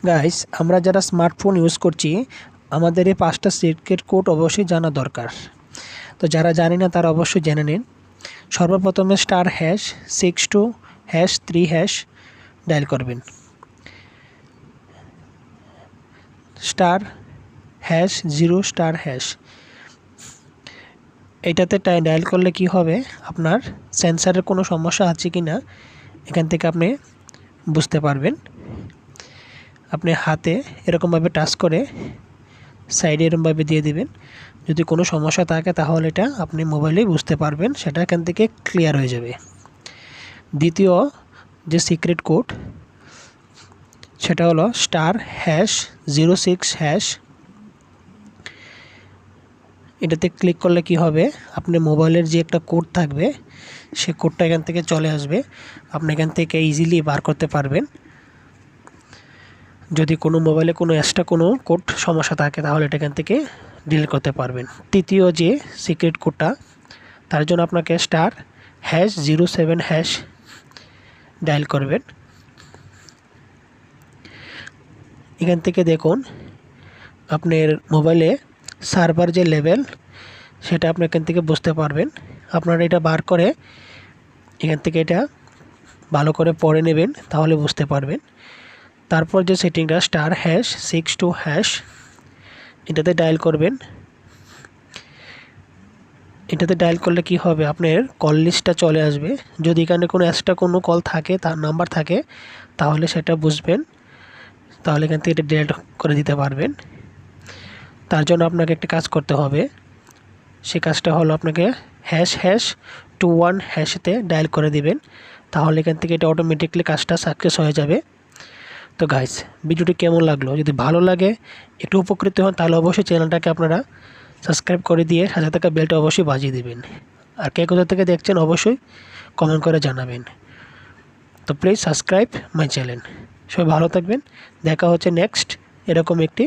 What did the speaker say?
Guys, আমরা যারা smartphone use করছি আমাদের এই 5টা সিক্রেট কোড অবশ্যই জানা দরকার। তো যারা জানি না তারা অবশ্যই জেনে নিন। সর্বপ্রথমে ***62#3# ডায়াল করবেন। *#0*#। এটাতে ডায়াল করলে কি হবে, আপনার সেন্সারের কোনো সমস্যা আছে কি না এখান থেকে আপনি বুঝতে পারবেন। আপনি হাতে এরকমভাবে টাচ করে সাইডে এরকমভাবে দিয়ে দিবেন। যদি কোনো সমস্যা থাকে তাহলে এটা আপনি মোবাইলেই বুঝতে পারবেন, সেটা এখান থেকে ক্লিয়ার হয়ে যাবে। দ্বিতীয় যে সিক্রেট কোড সেটা হলো *#06#। এটাতে ক্লিক করলে কি হবে, আপনি মোবাইলের যে একটা কোড থাকবে সে কোডটা এখান থেকে চলে আসবে। আপনি এখান থেকে ইজিলি বার করতে পারবেন। যদি কোনো মোবাইলে কোনো এক্সট্রা কোনো কোড সমস্যা থাকে তাহলে এটা এখান থেকে ডিলিট করতে পারবেন। তৃতীয় যে সিক্রেট কোডটা, তার জন্য আপনাকে *#07# ডায়াল করবেন। এখান থেকে দেখুন আপনার মোবাইলে সার্ভার যে লেভেল সেটা আপনি এখান থেকে বুঝতে পারবেন। আপনারা এটা বার করে এখান থেকে এটা ভালো করে পড়ে নেবেন, তাহলে বুঝতে পারবেন। তারপর যে সেটিংটা *#62# এটাতে ডায়াল করবেন। এটাতে ডায়াল করলে কি হবে, আপনার কল লিস্টটা চলে আসবে। যদি এখানে কোনো এক্সট্রা কোনো কল থাকে, তার নাম্বার থাকে, তাহলে সেটা বুঝবেন, তাহলে এখান থেকে এটা ডিলিট করে দিতে পারবেন। তার জন্য আপনাকে একটা কাজ করতে হবে। সে কাজটা হলো আপনাকে ##21# ডায়াল করে দিবেন, তাহলে এখান থেকে এটা অটোমেটিকলি কাজটা সাকসেস হয়ে যাবে। তো গাইস, ভিডিওটি কেমন লাগলো? যদি ভালো লাগে, একটু উপকৃত হন, তাহলে অবশ্যই চ্যানেলটাকে আপনারা সাবস্ক্রাইব করে দিয়ে সাথে থাকা বেলটা অবশ্যই বাজিয়ে দিবেন। আর কে কোথা থেকে দেখছেন অবশ্যই কমেন্ট করে জানাবেন। তো প্লিজ সাবস্ক্রাইব মাই চ্যানেল। সবাই ভালো থাকবেন। দেখা হচ্ছে নেক্সট এরকম একটি